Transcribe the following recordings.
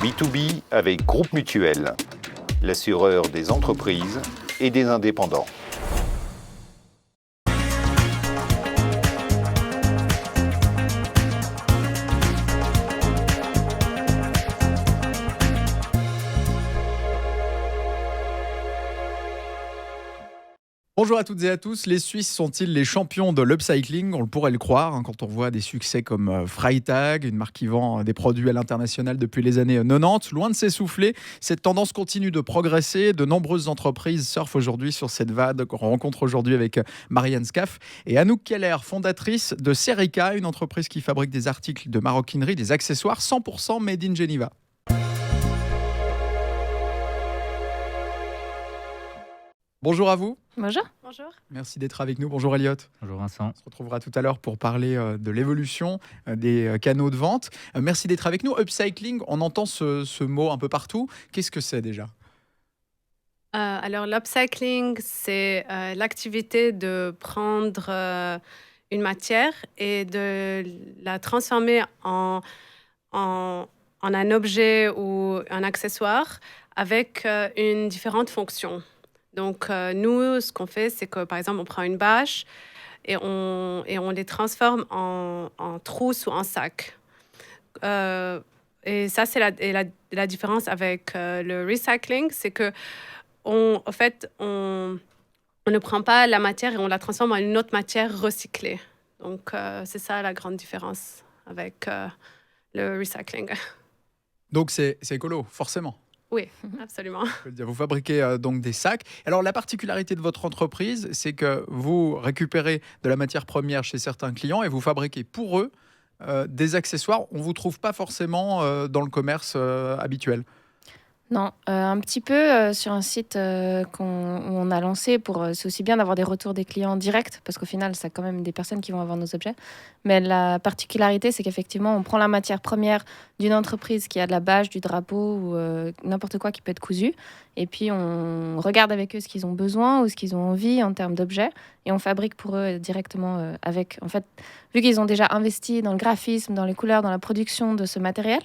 B2B avec Groupe Mutuel, l'assureur des entreprises et des indépendants. Bonjour à toutes et à tous, les Suisses sont-ils les champions de l'upcycling ? On pourrait le croire quand on voit des succès comme Freytag, une marque qui vend des produits à l'international depuis les années 90. Loin de s'essouffler, cette tendance continue de progresser. De nombreuses entreprises surfent aujourd'hui sur cette vague qu'on rencontre aujourd'hui avec Marianne Scaff et Anouk Keller, fondatrice de Serica, une entreprise qui fabrique des articles de maroquinerie, des accessoires 100% made in Geneva. Bonjour à vous. Bonjour. Bonjour. Merci d'être avec nous. Bonjour Elliot. Bonjour Vincent. On se retrouvera tout à l'heure pour parler de l'évolution des canaux de vente. Merci d'être avec nous. Upcycling, on entend ce mot un peu partout. Qu'est-ce que c'est déjà ? Alors, l'upcycling, c'est l'activité de prendre une matière et de la transformer en un objet ou un accessoire avec une différente fonction. Donc, nous, ce qu'on fait, c'est que, par exemple, on prend une bâche et on les transforme en trousse ou en sac. Et ça, c'est la différence avec le recycling, c'est que en fait, on ne prend pas la matière et on la transforme en une autre matière recyclée. Donc, c'est ça la grande différence avec le recycling. Donc, c'est écolo, forcément. Oui, absolument. Vous fabriquez donc des sacs. Alors, la particularité de votre entreprise, c'est que vous récupérez de la matière première chez certains clients et vous fabriquez pour eux des accessoires. On ne vous trouve pas forcément dans le commerce habituel. Non, un petit peu sur un site où on a lancé c'est aussi bien d'avoir des retours des clients directs, parce qu'au final, c'est quand même des personnes qui vont avoir nos objets. Mais la particularité, c'est qu'effectivement, on prend la matière première d'une entreprise qui a de la bâche, du drapeau ou n'importe quoi qui peut être cousu. Et puis, on regarde avec eux ce qu'ils ont besoin ou ce qu'ils ont envie en termes d'objets. Et on fabrique pour eux directement avec... En fait, vu qu'ils ont déjà investi dans le graphisme, dans les couleurs, dans la production de ce matériel,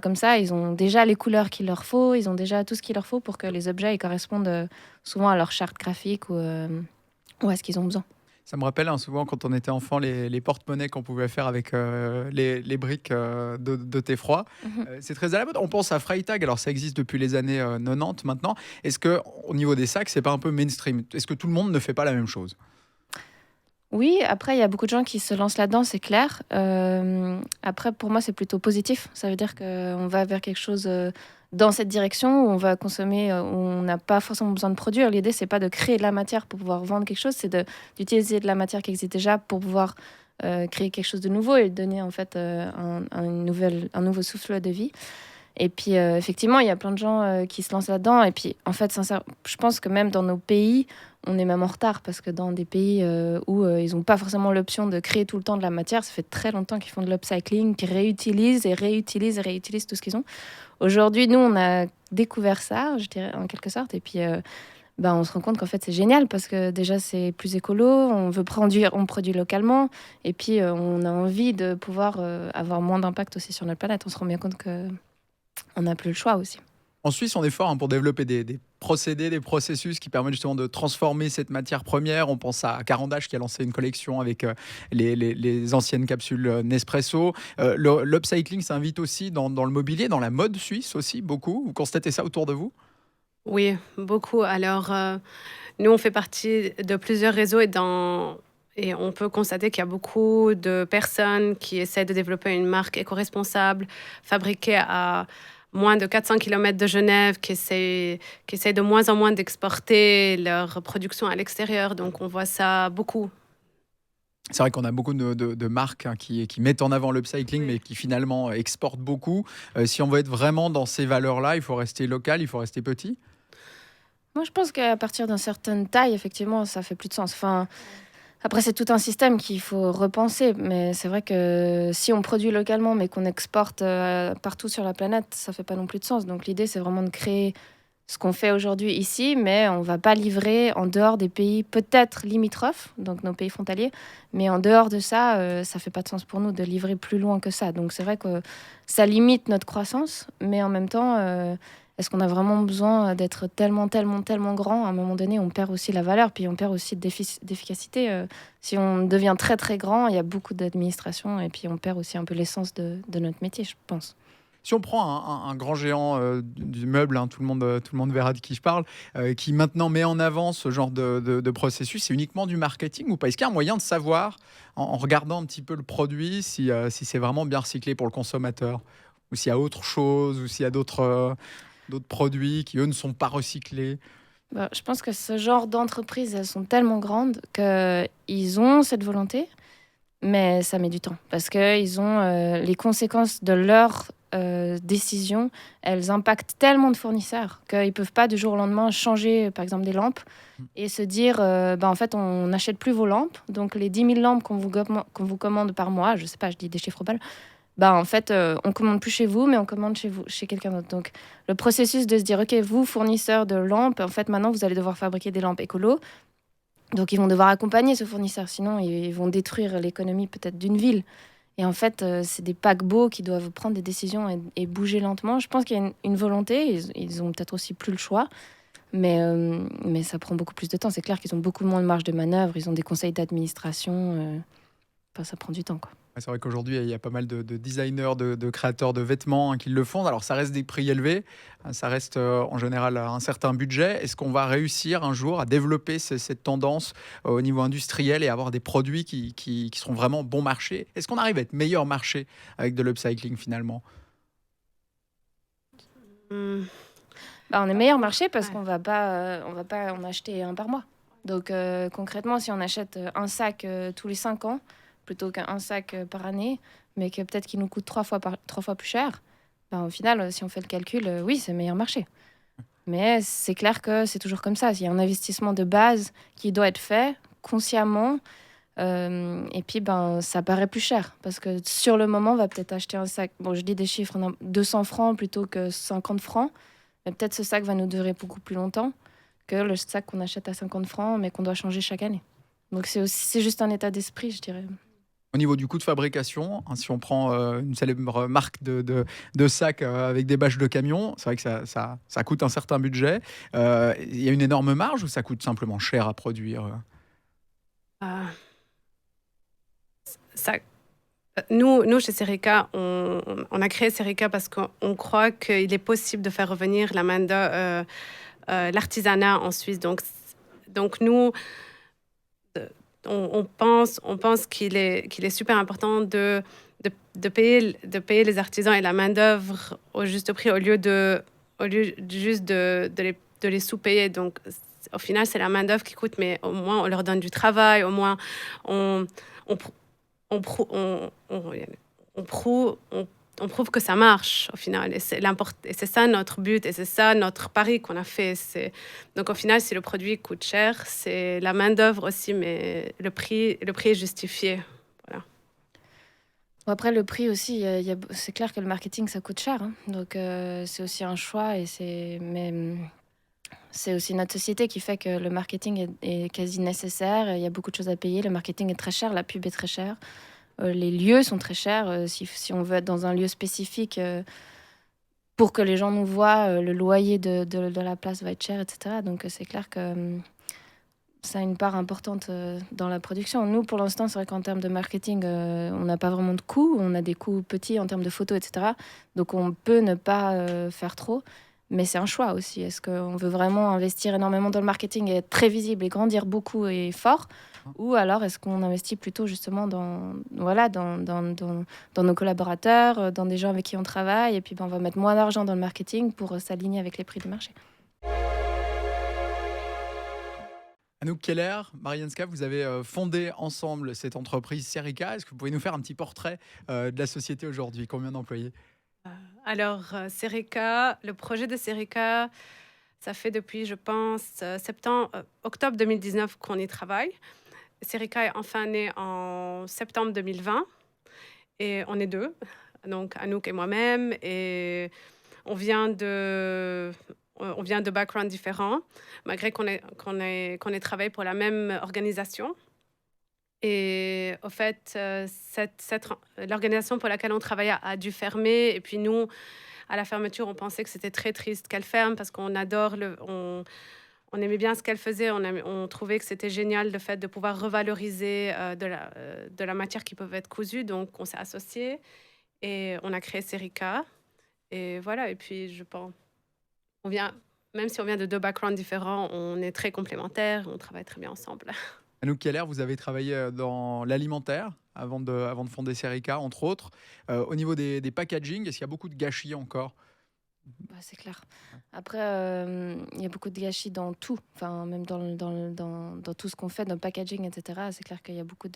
comme ça, ils ont déjà les couleurs qu'il leur faut, ils ont déjà tout ce qu'il leur faut pour que les objets ils correspondent souvent à leur charte graphique ou à ce qu'ils ont besoin. Ça me rappelle souvent quand on était enfant les porte-monnaies qu'on pouvait faire avec les briques de thé froid. C'est très à la mode. On pense à Freytag, alors ça existe depuis les années 90 maintenant. Est-ce qu'au niveau des sacs, c'est pas un peu mainstream ? Est-ce que tout le monde ne fait pas la même chose ? Oui, après, il y a beaucoup de gens qui se lancent là-dedans, c'est clair. Après, pour moi, c'est plutôt positif. Ça veut dire qu'on va vers quelque chose dans cette direction où on va consommer, où on n'a pas forcément besoin de produire. L'idée, c'est pas de créer de la matière pour pouvoir vendre quelque chose, c'est d'utiliser de la matière qui existe déjà pour pouvoir créer quelque chose de nouveau et donner en fait un nouveau souffle de vie. Et puis, effectivement, il y a plein de gens qui se lancent là-dedans. Et puis, en fait, sincèrement, je pense que même dans nos pays, on est même en retard parce que dans des pays où ils n'ont pas forcément l'option de créer tout le temps de la matière, ça fait très longtemps qu'ils font de l'upcycling, qu'ils réutilisent et réutilisent et réutilisent tout ce qu'ils ont. Aujourd'hui, nous, on a découvert ça, je dirais, en quelque sorte. Et puis, on se rend compte qu'en fait, c'est génial parce que déjà, c'est plus écolo, on produit localement. Et puis, on a envie de pouvoir avoir moins d'impact aussi sur notre planète. On se rend bien compte qu'on n'a plus le choix aussi. En Suisse, on est fort pour développer des procédés, des processus qui permettent justement de transformer cette matière première. On pense à Carandache qui a lancé une collection avec les anciennes capsules Nespresso. L'upcycling s'invite aussi dans le mobilier, dans la mode suisse aussi, beaucoup. Vous constatez ça autour de vous ? Oui, beaucoup. Alors, nous, on fait partie de plusieurs réseaux et on peut constater qu'il y a beaucoup de personnes qui essaient de développer une marque éco-responsable, fabriquée à moins de 400 km de Genève, qui essaient de moins en moins d'exporter leur production à l'extérieur. Donc, on voit ça beaucoup. C'est vrai qu'on a beaucoup de marques qui mettent en avant l'upcycling, Oui. mais qui finalement exportent beaucoup. Si on veut être vraiment dans ces valeurs-là, il faut rester local, il faut rester petit. Moi, je pense qu'à partir d'une certaine taille, effectivement, ça fait plus de sens. Enfin, après, c'est tout un système qu'il faut repenser. Mais c'est vrai que si on produit localement, mais qu'on exporte partout sur la planète, ça fait pas non plus de sens. Donc, l'idée, c'est vraiment de créer ce qu'on fait aujourd'hui ici, mais on ne va pas livrer en dehors des pays peut-être limitrophes, donc nos pays frontaliers, mais en dehors de ça, ça ne fait pas de sens pour nous de livrer plus loin que ça. Donc c'est vrai que ça limite notre croissance, mais en même temps, est-ce qu'on a vraiment besoin d'être tellement, tellement, tellement grand? À un moment donné, on perd aussi la valeur, puis on perd aussi d'efficacité. Si on devient très, très grand, il y a beaucoup d'administration, et puis on perd aussi un peu l'essence de notre métier, je pense. Si on prend un grand géant du meuble, hein, tout le monde verra de qui je parle, qui maintenant met en avant ce genre de processus, c'est uniquement du marketing ou pas? Est-ce qu'il y a un moyen de savoir, en regardant un petit peu le produit, si c'est vraiment bien recyclé pour le consommateur? Ou s'il y a autre chose, ou s'il y a d'autres produits qui, eux, ne sont pas recyclés? Bah, je pense que ce genre d'entreprises, elles sont tellement grandes qu'ils ont cette volonté, mais ça met du temps. Parce qu'ils ont les conséquences de leurs décisions, elles impactent tellement de fournisseurs qu'ils ne peuvent pas du jour au lendemain changer, par exemple, des lampes et se dire, bah, en fait, on n'achète plus vos lampes. Donc, les 10 000 lampes qu'on vous commande par mois, je sais pas, je dis des chiffres au bal, bah, en fait, on commande plus chez vous, mais on commande chez quelqu'un d'autre. Donc, le processus de se dire, OK, vous, fournisseur de lampes, en fait, maintenant, vous allez devoir fabriquer des lampes écolo. Donc, ils vont devoir accompagner ce fournisseur. Sinon, ils vont détruire l'économie peut-être d'une ville. Et en fait, c'est des paquebots qui doivent prendre des décisions et bouger lentement. Je pense qu'il y a une volonté. Ils ont peut-être aussi plus le choix. Mais ça prend beaucoup plus de temps. C'est clair qu'ils ont beaucoup moins de marge de manœuvre. Ils ont des conseils d'administration. Enfin, ça prend du temps, quoi. Ouais, c'est vrai qu'aujourd'hui, il y a pas mal de designers, de créateurs de vêtements, hein, qui le font. Alors, ça reste des prix élevés, ça reste en général un certain budget. Est-ce qu'on va réussir un jour à développer cette tendance au niveau industriel et avoir des produits qui seront vraiment bon marché? Est-ce qu'on arrive à être meilleur marché avec de l'upcycling finalement? Hmm. Bah, on est meilleur marché parce Ouais. qu'on va pas en acheter un par mois. Donc concrètement, si on achète un sac tous les 5 ans, plutôt qu'un sac par année, mais que peut-être qu'il nous coûte 3 fois plus cher, bah, au final, si on fait le calcul, oui, c'est meilleur marché. Mais c'est clair que c'est toujours comme ça. Il y a un investissement de base qui doit être fait consciemment. Et puis, ben, ça paraît plus cher. Parce que sur le moment, on va peut-être acheter un sac. Bon, je dis des chiffres, 200 francs plutôt que 50 francs. Mais peut-être ce sac va nous durer beaucoup plus longtemps que le sac qu'on achète à 50 francs, mais qu'on doit changer chaque année. Donc, c'est juste un état d'esprit, je dirais. Au niveau du coût de fabrication, hein, si on prend une célèbre marque de sacs avec des bâches de camion, c'est vrai que ça coûte un certain budget. Il y a une énorme marge ou ça coûte simplement cher à produire? Euh, ça, nous, chez Serica, on a créé Serica parce qu'on croit qu'il est possible de faire revenir la main-d'œuvre, l'artisanat en Suisse. Donc nous, on pense qu'il est super important de payer les artisans et la main-d'œuvre au juste prix au lieu juste de les sous-payer. Donc, au final, c'est la main-d'œuvre qui coûte, mais au moins, on leur donne du travail, au moins, on, on, pr- on, prou- on prou- on prouve que ça marche au final. Et c'est ça notre but, et c'est ça notre pari qu'on a fait. Donc au final, si le produit coûte cher, c'est la main-d'œuvre aussi, mais le prix est justifié. Voilà. Bon, après, le prix aussi, c'est clair que le marketing, ça coûte cher, hein. Donc, c'est aussi un choix. Mais c'est aussi notre société qui fait que le marketing est quasi nécessaire. Il y a beaucoup de choses à payer. Le marketing est très cher, la pub est très chère. Les lieux sont très chers. Si on veut être dans un lieu spécifique pour que les gens nous voient, le loyer de la place va être cher, etc. Donc c'est clair que ça a une part importante dans la production. Nous, pour l'instant, c'est vrai qu'en termes de marketing, on n'a pas vraiment de coûts. On a des coûts petits en termes de photos, etc. Donc on peut ne pas faire trop. Mais c'est un choix aussi. Est-ce qu'on veut vraiment investir énormément dans le marketing et être très visible et grandir beaucoup et fort? Ou alors est-ce qu'on investit plutôt justement dans nos collaborateurs, dans des gens avec qui on travaille, et puis ben, on va mettre moins d'argent dans le marketing pour s'aligner avec les prix du marché. Anouk Keller, Marianska, vous avez fondé ensemble cette entreprise Serica. Est-ce que vous pouvez nous faire un petit portrait de la société aujourd'hui? Combien d'employés? Alors, Serica, le projet de Serica, ça fait depuis, je pense, octobre 2019 qu'on y travaille. Serica est enfin né en septembre 2020 et on est deux, donc Anouk et moi-même. Et on vient de on vient de backgrounds différents, malgré qu'on ait travaillé pour la même organisation. Et au fait, l'organisation pour laquelle on travaillait a dû fermer. Et puis nous, à la fermeture, on pensait que c'était très triste qu'elle ferme parce qu'on adore on aimait bien ce qu'elle faisait. On trouvait que c'était génial le fait de pouvoir revaloriser de la matière qui peut être cousue. Donc, on s'est associés et on a créé Serica. Et voilà. Et puis, je pense, même si on vient de 2 backgrounds différents, on est très complémentaires. On travaille très bien ensemble. Anouk Keller, vous avez travaillé dans l'alimentaire avant de fonder Serica, entre autres. Au niveau des packaging, est-ce qu'il y a beaucoup de gâchis encore ? Bah, c'est clair. Après, il y a beaucoup de gâchis dans tout, enfin, même dans tout ce qu'on fait, dans le packaging, etc. C'est clair qu'il y a beaucoup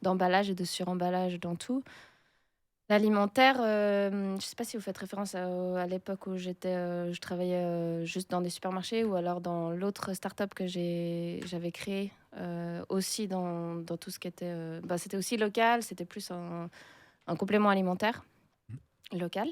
d'emballage et de suremballage dans tout. L'alimentaire, je ne sais pas si vous faites référence à l'époque où je travaillais juste dans des supermarchés ou alors dans l'autre start-up que j'avais créé aussi dans tout ce qui était... c'était aussi local, c'était plus un complément alimentaire local.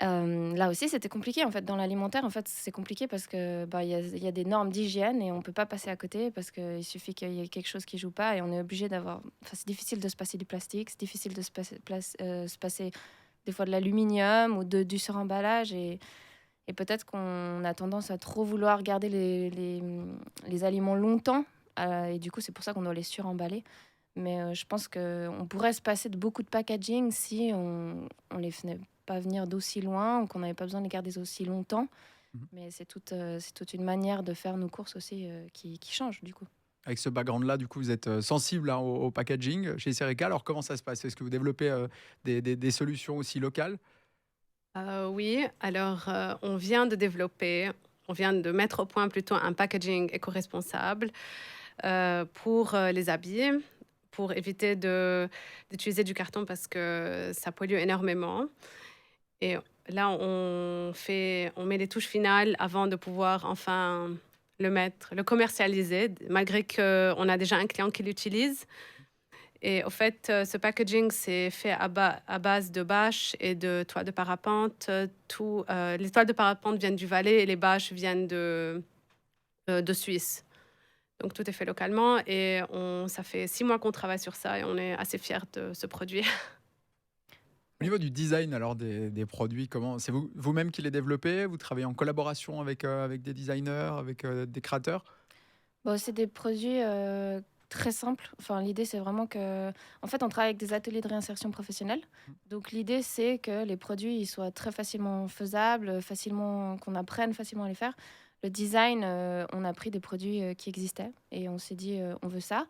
Là aussi, c'était compliqué en fait. Dans l'alimentaire, en fait, c'est compliqué parce que y a des normes d'hygiène et on peut pas passer à côté parce qu'il suffit qu'il y ait quelque chose qui joue pas et on est obligé d'avoir. Enfin, c'est difficile de se passer du plastique, c'est difficile de se passer des fois de l'aluminium ou du suremballage et peut-être qu'on a tendance à trop vouloir garder les aliments longtemps et du coup, c'est pour ça qu'on doit les suremballer. Mais je pense qu'on pourrait se passer de beaucoup de packaging si on les faisait pas venir d'aussi loin ou qu'on n'avait pas besoin de les garder aussi longtemps. Mais c'est toute une manière de faire nos courses aussi qui change du coup. Avec ce background-là, du coup, vous êtes sensible au packaging chez Serica. Alors, comment ça se passe ? Est-ce que vous développez des solutions aussi locales ? Oui, alors on vient de mettre au point plutôt un packaging éco-responsable pour les habits, pour éviter d'utiliser du carton parce que ça pollue énormément. Et là, on met les touches finales avant de pouvoir enfin le commercialiser, malgré qu'on a déjà un client qui l'utilise. Et au fait, ce packaging, c'est fait à base de bâches et de toiles de parapente. Les toiles de parapente viennent du Valais et les bâches viennent de Suisse. Donc, tout est fait localement et ça fait 6 mois qu'on travaille sur ça et on est assez fiers de ce produit. Au niveau du design alors des produits, c'est vous-même qui les développez ? Vous travaillez en collaboration avec des designers, avec des créateurs ? C'est des produits très simples. Enfin, l'idée, c'est vraiment que... En fait, on travaille avec des ateliers de réinsertion professionnelle. Donc, l'idée, c'est que les produits ils soient très facilement faisables, qu'on apprenne facilement à les faire. Le design, on a pris des produits qui existaient et on s'est dit, on veut ça.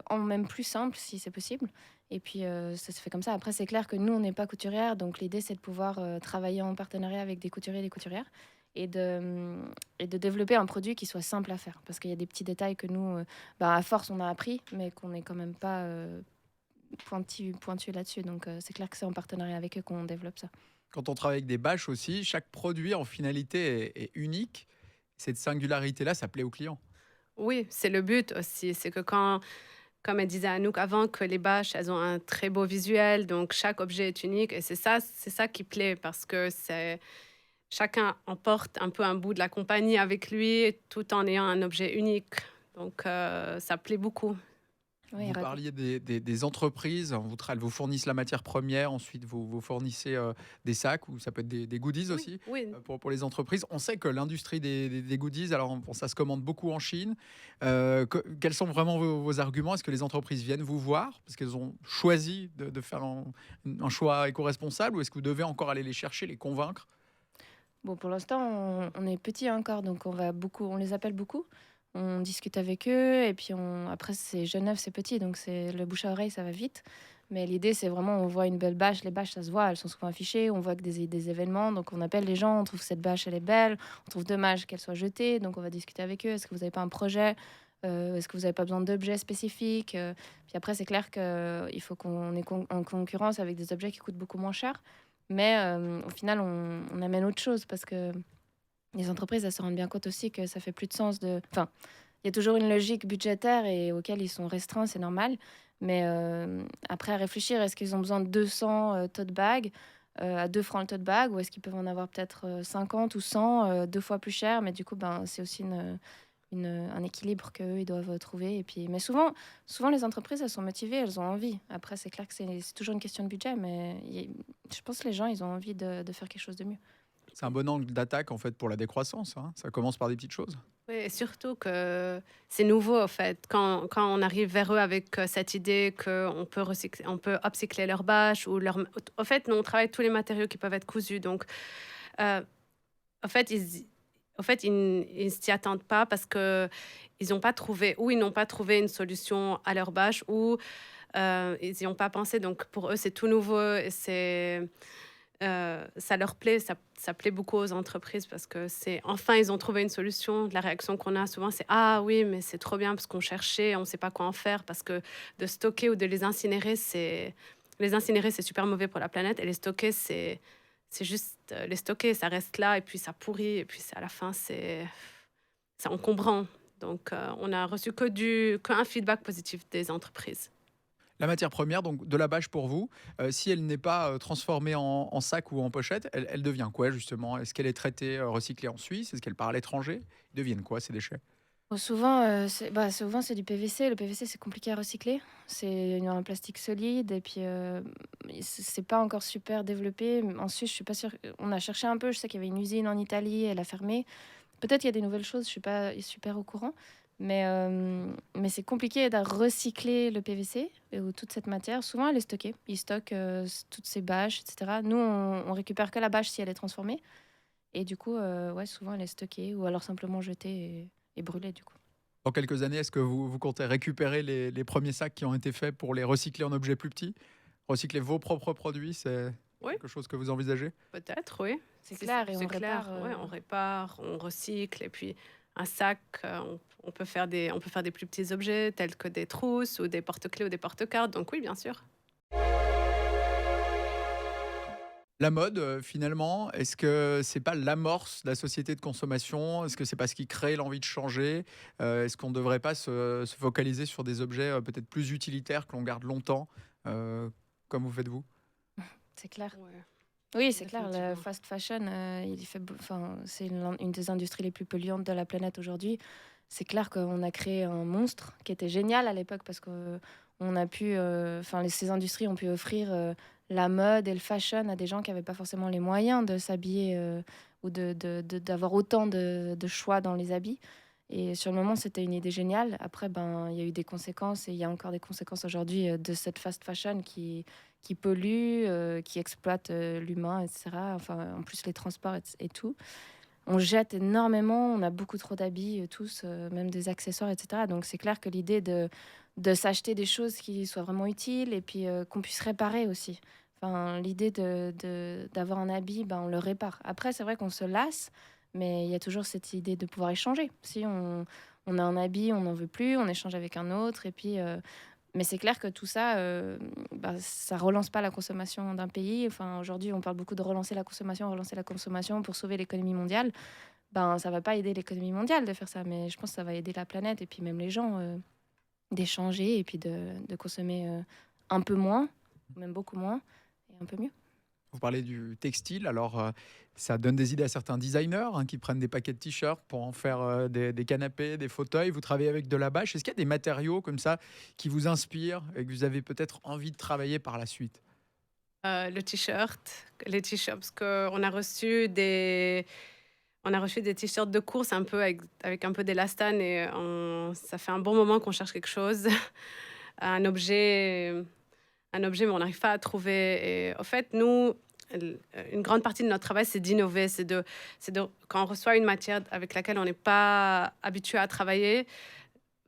En même plus simple, si c'est possible. Et puis, ça se fait comme ça. Après, c'est clair que nous, on n'est pas couturière. Donc, l'idée, c'est de pouvoir travailler en partenariat avec des couturiers et des couturières et de développer un produit qui soit simple à faire. Parce qu'il y a des petits détails que nous, à force, on a appris, mais qu'on n'est quand même pas pointu là-dessus. Donc, c'est clair que c'est en partenariat avec eux qu'on développe ça. Quand on travaille avec des bâches aussi, chaque produit, en finalité, est unique. Cette singularité-là, ça plaît aux clients. Oui, c'est le but aussi. C'est que comme elle disait Anouk avant, que les bâches, elles ont un très beau visuel. Donc, chaque objet est unique. Et c'est ça qui plaît parce que chacun emporte un peu un bout de la compagnie avec lui tout en ayant un objet unique. Donc, ça plaît beaucoup. Oui, vous parliez des entreprises, elles vous fournissent la matière première, ensuite vous fournissez des sacs ou ça peut être des goodies aussi pour les entreprises. On sait que l'industrie des goodies, alors ça se commande beaucoup en Chine. Quels sont vraiment vos arguments ? Est-ce que les entreprises viennent vous voir parce qu'elles ont choisi de faire un choix éco-responsable ou est-ce que vous devez encore aller les chercher, les convaincre ? Pour l'instant, on est petit encore, donc on les appelle beaucoup. On discute avec eux et puis après c'est Genève, c'est petit, donc c'est le bouche à oreille, ça va vite. Mais l'idée c'est vraiment on voit une belle bâche, les bâches ça se voit, elles sont souvent affichées, on voit que des événements, donc on appelle les gens, on trouve cette bâche elle est belle, on trouve dommage qu'elle soit jetée, donc on va discuter avec eux. Est-ce que vous n'avez pas un projet ? Est-ce que vous n'avez pas besoin d'objets spécifiques ? Puis après c'est clair qu'il faut qu'on est en concurrence avec des objets qui coûtent beaucoup moins cher, mais au final on amène autre chose parce que les entreprises, elles se rendent bien compte aussi que ça fait plus de sens Enfin, il y a toujours une logique budgétaire et auquel ils sont restreints, c'est normal. Mais après, à réfléchir, est-ce qu'ils ont besoin de 200 tote bags à 2 francs le tote bag, ou est-ce qu'ils peuvent en avoir peut-être 50 ou 100, 2 fois plus cher, mais du coup, c'est aussi un équilibre qu'eux, ils doivent trouver. Et puis, mais souvent, les entreprises, elles sont motivées, elles ont envie. Après, c'est clair que c'est toujours une question de budget, mais je pense que les gens, ils ont envie de faire quelque chose de mieux. C'est un bon angle d'attaque en fait pour la décroissance, hein. Ça commence par des petites choses. Oui, et surtout que c'est nouveau, en fait. Quand on arrive vers eux avec cette idée qu'on peut recycler, on peut upcycler leur bâche ou leur... En fait, nous, on travaille tous les matériaux qui peuvent être cousus. Donc, euh, en fait, ils ne s'y attendent pas parce qu'ils n'ont pas trouvé, ou ils n'ont pas trouvé une solution à leur bâche, ou ils n'y ont pas pensé. Donc, pour eux, c'est tout nouveau. Et ça leur plaît, ça plaît beaucoup aux entreprises parce que enfin ils ont trouvé une solution. La réaction qu'on a souvent, c'est ah oui, mais c'est trop bien parce qu'on cherchait, on ne sait pas quoi en faire parce que de stocker ou de les incinérer, c'est super mauvais pour la planète, et les stocker, c'est juste les stocker, ça reste là et puis ça pourrit et puis à la fin c'est encombrant. Donc on a reçu qu'un feedback positif des entreprises. La matière première, donc de la bâche pour vous, si elle n'est pas transformée en sac ou en pochette, elle devient quoi justement? Est-ce qu'elle est traitée, recyclée en Suisse? Est-ce qu'elle part à l'étranger? Ils deviennent quoi ces déchets? Souvent, c'est du PVC. Le PVC, c'est compliqué à recycler. C'est un plastique solide et puis c'est pas encore super développé. En Suisse, je suis pas sûre. On a cherché un peu. Je sais qu'il y avait une usine en Italie, elle a fermé. Peut-être il y a des nouvelles choses, je suis pas super au courant. Mais c'est compliqué de recycler le PVC ou toute cette matière. Souvent, elle est stockée. Ils stockent toutes ces bâches, etc. Nous, on récupère que la bâche si elle est transformée. Et du coup, ouais, souvent, elle est stockée ou alors simplement jetée et brûlée, du coup. Dans quelques années, est-ce que vous comptez récupérer les premiers sacs qui ont été faits pour les recycler en objets plus petits? Recycler vos propres produits, c'est Oui. quelque chose que vous envisagez? Peut-être, oui. C'est clair, et on clair. répare. Ouais, on répare, on recycle, et puis un sac, on peut faire des plus petits objets tels que des trousses ou des porte-clés ou des porte-cartes. Donc oui, bien sûr. La mode, finalement, est-ce que c'est pas l'amorce de la société de consommation? Est-ce que c'est pas ce qui crée l'envie de changer? Est-ce qu'on ne devrait pas se focaliser sur des objets peut-être plus utilitaires que l'on garde longtemps, comme vous faites vous? C'est clair. Ouais. Oui, c'est clair. Le Définitivement. fast fashion, c'est une des industries les plus polluantes de la planète aujourd'hui. C'est clair qu'on a créé un monstre qui était génial à l'époque parce que on a pu, ces industries ont pu offrir la mode et le fashion à des gens qui n'avaient pas forcément les moyens de s'habiller ou d'avoir autant de choix dans les habits. Et sur le moment, c'était une idée géniale. Après, il y a eu des conséquences et il y a encore des conséquences aujourd'hui de cette fast fashion qui pollue, qui exploite l'humain, etc. Enfin, en plus, les transports et tout. On jette énormément, on a beaucoup trop d'habits, tous, même des accessoires, etc. Donc, c'est clair que l'idée de s'acheter des choses qui soient vraiment utiles et puis qu'on puisse réparer aussi. Enfin, l'idée d'avoir un habit, on le répare. Après, c'est vrai qu'on se lasse, mais il y a toujours cette idée de pouvoir échanger. Si on a un habit, on n'en veut plus, on échange avec un autre. Et puis, mais c'est clair que tout ça, ça relance pas la consommation d'un pays. Enfin, aujourd'hui, on parle beaucoup de relancer la consommation pour sauver l'économie mondiale. Ça va pas aider l'économie mondiale de faire ça, mais je pense que ça va aider la planète et puis même les gens d'échanger et puis de consommer un peu moins, même beaucoup moins, et un peu mieux. Vous parlez du textile, alors ça donne des idées à certains designers qui prennent des paquets de t-shirts pour en faire des canapés, des fauteuils. Vous travaillez avec de la bâche. Est-ce qu'il y a des matériaux comme ça qui vous inspirent et que vous avez peut-être envie de travailler par la suite? Les t-shirts, parce qu'on a reçu des t-shirts de course un peu avec un peu d'élastane, et ça fait un bon moment qu'on cherche quelque chose, un objet, mais on n'arrive pas à trouver. Et en fait, nous, une grande partie de notre travail, c'est d'innover, quand on reçoit une matière avec laquelle on n'est pas habitué à travailler,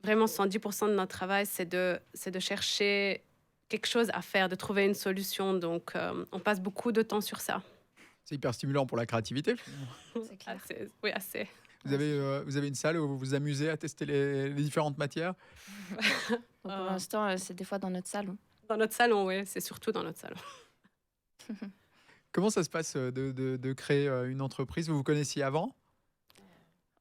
vraiment 110% de notre travail, c'est de chercher quelque chose à faire, de trouver une solution. Donc, on passe beaucoup de temps sur ça. C'est hyper stimulant pour la créativité. C'est clair. Oui, assez. Vous avez une salle où vous vous amusez à tester les différentes matières? Donc, pour l'instant, c'est des fois dans notre salon. Dans notre salon, oui, c'est surtout dans notre salon. Comment ça se passe de créer une entreprise? Vous vous connaissiez avant?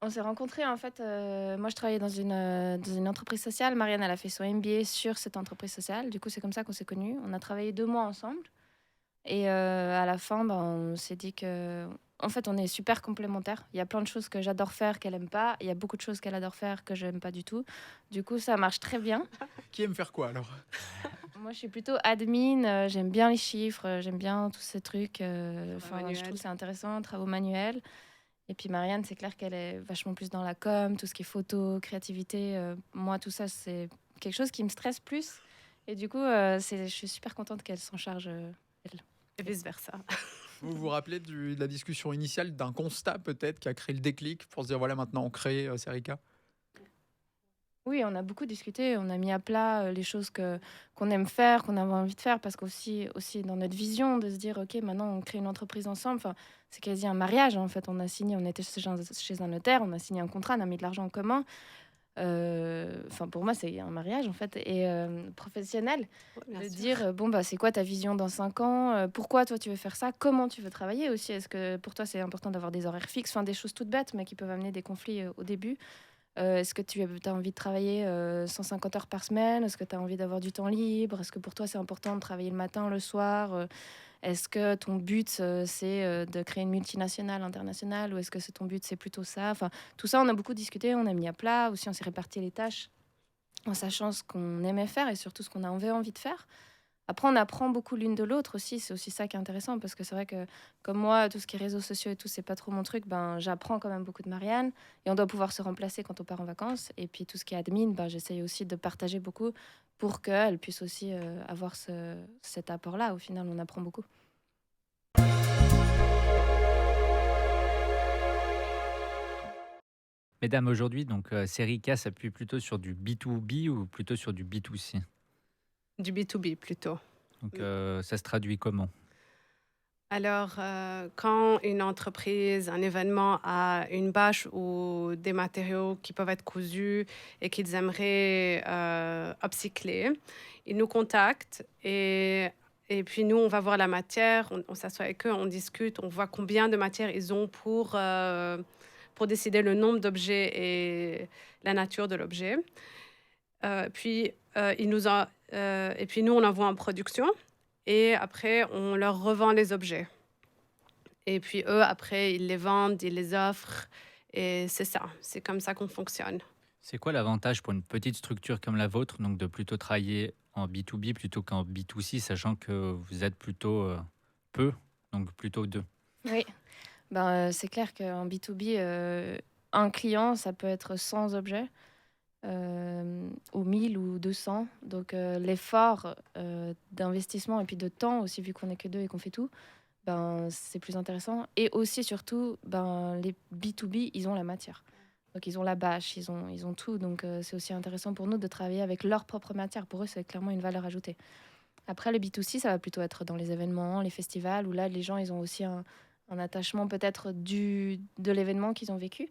On s'est rencontrés, en fait. Moi, je travaillais dans une entreprise sociale. Marianne, elle a fait son MBA sur cette entreprise sociale. Du coup, c'est comme ça qu'on s'est connus. On a travaillé 2 mois ensemble. Et à la fin, on s'est dit que, en fait, on est super complémentaires. Il y a plein de choses que j'adore faire qu'elle aime pas. Il y a beaucoup de choses qu'elle adore faire que je n'aime pas du tout. Du coup, ça marche très bien. Qui aime faire quoi alors? Moi, je suis plutôt admin. J'aime bien les chiffres. J'aime bien tous ces trucs. manuels. Je trouve que c'est intéressant, travaux manuels. Et puis Marianne, c'est clair qu'elle est vachement plus dans la com, tout ce qui est photo, créativité. Moi, tout ça, c'est quelque chose qui me stresse plus. Et du coup, je suis super contente qu'elle s'en charge, elle. Et vice-versa. Vous vous rappelez de la discussion initiale, d'un constat peut-être qui a créé le déclic pour se dire voilà, maintenant on crée Serica? Oui, on a beaucoup discuté, on a mis à plat les choses qu'on aime faire, qu'on avait envie de faire, parce aussi dans notre vision de se dire, ok, maintenant on crée une entreprise ensemble, enfin, c'est quasi un mariage en fait. On a signé, on était chez un notaire, on a signé un contrat, on a mis de l'argent en commun. Enfin, pour moi, c'est un mariage en fait, et professionnel. Bien De sûr. dire, bon, bah, c'est quoi ta vision dans 5 ans? Pourquoi toi tu veux faire ça? Comment tu veux travailler aussi? Est-ce que pour toi c'est important d'avoir des horaires fixes? Enfin, des choses toutes bêtes, mais qui peuvent amener des conflits au début. Est-ce que tu as envie de travailler 150 heures par semaine? Est-ce que tu as envie d'avoir du temps libre? Est-ce que pour toi c'est important de travailler le matin, le soir? Est-ce que ton but c'est de créer une multinationale, internationale? Ou est-ce que c'est ton but c'est plutôt ça? Enfin, tout ça, on a beaucoup discuté, on a mis à plat. Aussi, on s'est réparti les tâches en sachant ce qu'on aimait faire et surtout ce qu'on avait envie de faire. Après, on apprend beaucoup l'une de l'autre aussi. C'est aussi ça qui est intéressant parce que c'est vrai que, comme moi, tout ce qui est réseaux sociaux et tout, c'est pas trop mon truc. Ben, j'apprends quand même beaucoup de Marianne et on doit pouvoir se remplacer quand on part en vacances. Et puis, tout ce qui est admin, ben, j'essaye aussi de partager beaucoup pour qu'elle puisse aussi avoir cet apport-là. Au final, on apprend beaucoup. Mesdames, aujourd'hui, donc Serica s'appuie plutôt sur du B2B ou plutôt sur du B2C? Du B2B plutôt. Donc ça se traduit comment? Alors, quand une entreprise, un événement a une bâche ou des matériaux qui peuvent être cousus et qu'ils aimeraient upcycler, ils nous contactent et puis nous, on va voir la matière, on s'assoit avec eux, on discute, on voit combien de matière ils ont pour décider le nombre d'objets et la nature de l'objet. Et puis nous, on envoie en production et après, on leur revend les objets. Et puis eux, après, ils les vendent, ils les offrent. Et c'est ça, c'est comme ça qu'on fonctionne. C'est quoi l'avantage pour une petite structure comme la vôtre, donc de plutôt travailler en B2B plutôt qu'en B2C, sachant que vous êtes plutôt peu, donc plutôt deux? Oui, c'est clair qu'en B2B, un client, ça peut être 100 objets. Ou 1000 ou 200. Donc l'effort d'investissement et puis de temps aussi, vu qu'on n'est que deux et qu'on fait tout, c'est plus intéressant. Et aussi, surtout, les B2B, ils ont la matière. Donc ils ont la bâche, ils ont tout. Donc c'est aussi intéressant pour nous de travailler avec leur propre matière. Pour eux, c'est clairement une valeur ajoutée. Après, le B2C, ça va plutôt être dans les événements, les festivals, où là, les gens, ils ont aussi un attachement peut-être de l'événement qu'ils ont vécu.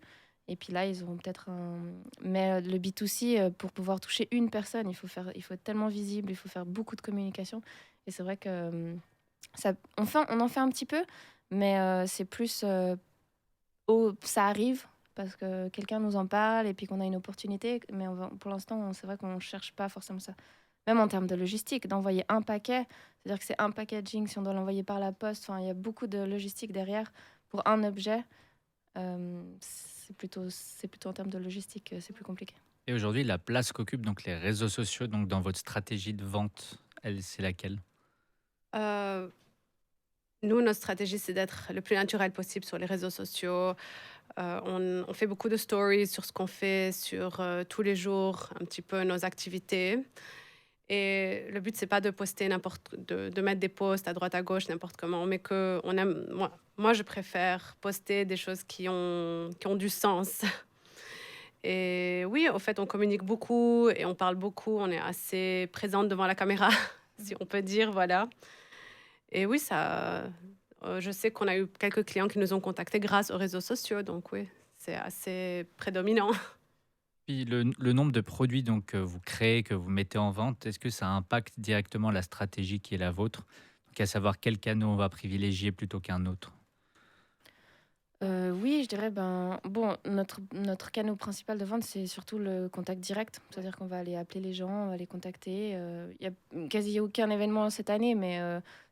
Et puis là, ils auront peut-être un... Mais le B2C, pour pouvoir toucher une personne, il faut être tellement visible, il faut faire beaucoup de communication. Et c'est vrai que on en fait un petit peu, mais c'est plus... ça arrive parce que quelqu'un nous en parle et puis qu'on a une opportunité. Mais pour l'instant, c'est vrai qu'on ne cherche pas forcément ça. Même en termes de logistique, d'envoyer un paquet, c'est-à-dire que c'est un packaging, si on doit l'envoyer par la poste, il y a beaucoup de logistique derrière pour un objet. C'est plutôt en termes de logistique, c'est plus compliqué. Et aujourd'hui, la place qu'occupent donc les réseaux sociaux donc dans votre stratégie de vente, c'est laquelle? Nous, notre stratégie, c'est d'être le plus naturel possible sur les réseaux sociaux. On fait beaucoup de stories sur ce qu'on fait, sur tous les jours, un petit peu nos activités. Et le but, c'est pas de poster de mettre des posts à droite à gauche n'importe comment, mais que on aime. Moi, je préfère poster des choses qui ont du sens. Et oui, au fait, on communique beaucoup et on parle beaucoup. On est assez présente devant la caméra, si on peut dire, voilà. Et oui, je sais qu'on a eu quelques clients qui nous ont contactés grâce aux réseaux sociaux, donc oui, c'est assez prédominant. Puis le nombre de produits donc, que vous créez, que vous mettez en vente, est-ce que ça impacte directement la stratégie qui est la vôtre? Donc, à savoir quel canal on va privilégier plutôt qu'un autre? Oui, je dirais, notre canal principal de vente, c'est surtout le contact direct. C'est-à-dire qu'on va aller appeler les gens, on va les contacter. Il n'y a quasi aucun événement cette année, mais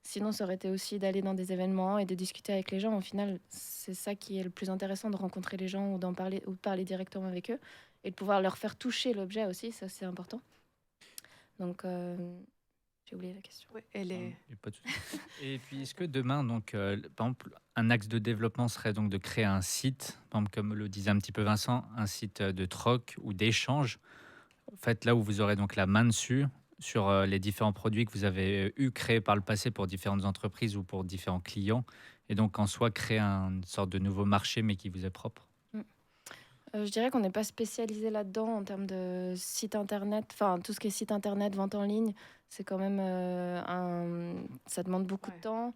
sinon, ça aurait été aussi d'aller dans des événements et de discuter avec les gens. Au final, c'est ça qui est le plus intéressant, de rencontrer les gens ou d'en parler, ou de parler directement avec eux et de pouvoir leur faire toucher l'objet aussi, ça c'est important. Donc, j'ai oublié la question. Ouais, elle est... Et pas de souci. Et puis, est-ce que demain, donc, par exemple, un axe de développement serait donc de créer un site, par exemple, comme le disait un petit peu Vincent, un site de troc ou d'échange, en fait, là où vous aurez donc la main dessus sur les différents produits que vous avez eu créés par le passé pour différentes entreprises ou pour différents clients, et donc en soi créer une sorte de nouveau marché mais qui vous est propre. Je dirais qu'on n'est pas spécialisé là-dedans en termes de site internet. Enfin, tout ce qui est site internet, vente en ligne, c'est quand même ça demande beaucoup de temps.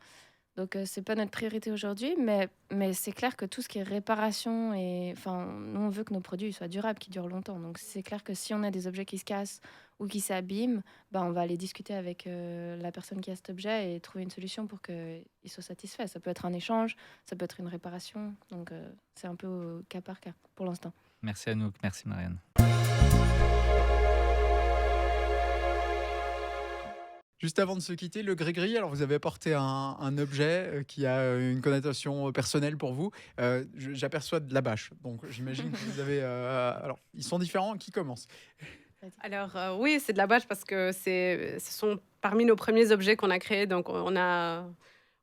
Donc, c'est pas notre priorité aujourd'hui. Mais c'est clair que tout ce qui est réparation, enfin, nous, on veut que nos produits soient durables, qu'ils durent longtemps. Donc, c'est clair que si on a des objets qui se cassent ou qui s'abîment, on va aller discuter avec la personne qui a cet objet et trouver une solution pour qu'il soit satisfait. Ça peut être un échange, ça peut être une réparation. Donc, c'est un peu au cas par cas pour l'instant. Merci Anouk, merci Marianne. Juste avant de se quitter, le gris-gris, alors vous avez apporté un objet qui a une connotation personnelle pour vous. J'aperçois de la bâche, donc j'imagine que vous avez... alors, ils sont différents, qui commence? Alors, oui, c'est de la bâche parce que ce sont parmi nos premiers objets qu'on a créés. Donc, on a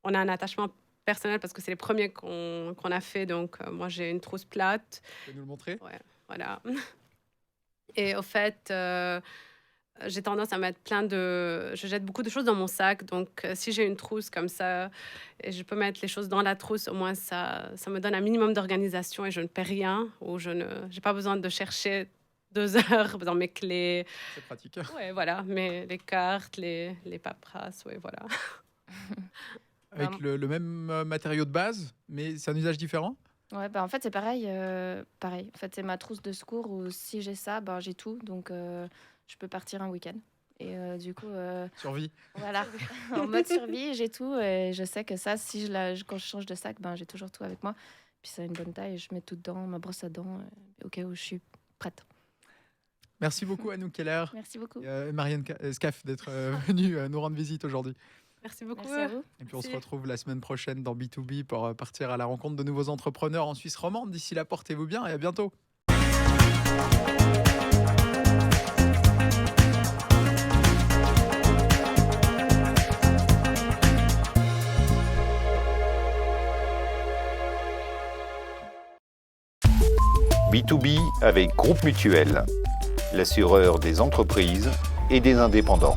un attachement personnel parce que c'est les premiers qu'on a fait. Donc, moi, j'ai une trousse plate. Tu peux nous le montrer? Ouais, voilà. Et au fait, j'ai tendance à mettre je jette beaucoup de choses dans mon sac. Donc, si j'ai une trousse comme ça, et je peux mettre les choses dans la trousse, au moins, ça me donne un minimum d'organisation et je ne perds rien. Ou j'ai pas besoin de chercher 2 heures dans mes clés. C'est pratique. Ouais, voilà, les cartes, les paperasses, ouais, voilà. Avec le même matériau de base, mais c'est un usage différent? Ouais, en fait, c'est pareil. En fait, c'est ma trousse de secours où si j'ai ça, j'ai tout. Donc, je peux partir un week-end. Et du coup, Survie. voilà, en mode survie, j'ai tout. Et je sais que ça, quand je change de sac, j'ai toujours tout avec moi. Puis, ça a une bonne taille. Je mets tout dedans, ma brosse à dents, au cas où je suis prête. Merci beaucoup Anouk Keller Merci beaucoup. et Marianne Scaf d'être venue nous rendre visite aujourd'hui. Merci beaucoup. Merci à vous. Et puis on se Merci. retrouve la semaine prochaine dans B2B pour partir à la rencontre de nouveaux entrepreneurs en Suisse romande. D'ici là, portez-vous bien et à bientôt. B2B avec Groupe Mutuel, l'assureur des entreprises et des indépendants.